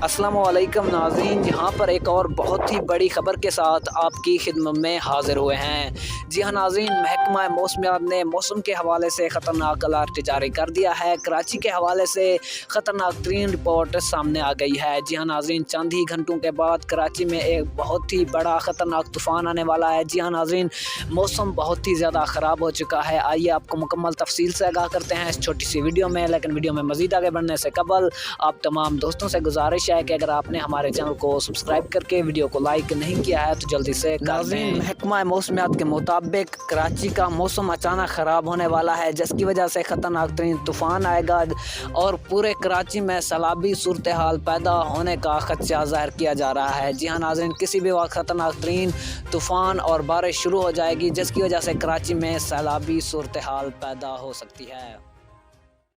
السلام علیکم ناظرین، یہاں پر ایک اور بہت ہی بڑی خبر کے ساتھ آپ کی خدمت میں حاضر ہوئے ہیں۔ جی ہاں ناظرین، محکمہ موسمیات نے موسم کے حوالے سے خطرناک الرٹ جاری کر دیا ہے۔ کراچی کے حوالے سے خطرناک ترین رپورٹ سامنے آ گئی ہے۔ جی ہاں ناظرین، چند ہی گھنٹوں کے بعد کراچی میں ایک بہت ہی بڑا خطرناک طوفان آنے والا ہے۔ جی ہاں ناظرین، موسم بہت ہی زیادہ خراب ہو چکا ہے۔ آئیے آپ کو مکمل تفصیل سے آگاہ کرتے ہیں اس چھوٹی سی ویڈیو میں، لیکن ویڈیو میں مزید آگے بڑھنے سے قبل آپ تمام دوستوں سے گزارش ہے کہ اگر آپ نے ہمارے چینل کو سبسکرائب کر کے ویڈیو کو لائک نہیں کیا ہے تو جلدی سے کر دیں۔ محکمہ موسمیات کے مطابق کراچی کا موسم اچانک خراب ہونے والا ہے، جس کی وجہ سے خطرناک ترین طوفان آئے گا اور پورے کراچی میں سیلابی صورتحال پیدا ہونے کا خدشہ ظاہر کیا جا رہا ہے۔ جی ہاں ناظرین، کسی بھی وقت خطرناک ترین طوفان اور بارش شروع ہو جائے گی، جس کی وجہ سے کراچی میں سیلابی صورتحال پیدا ہو سکتی ہے۔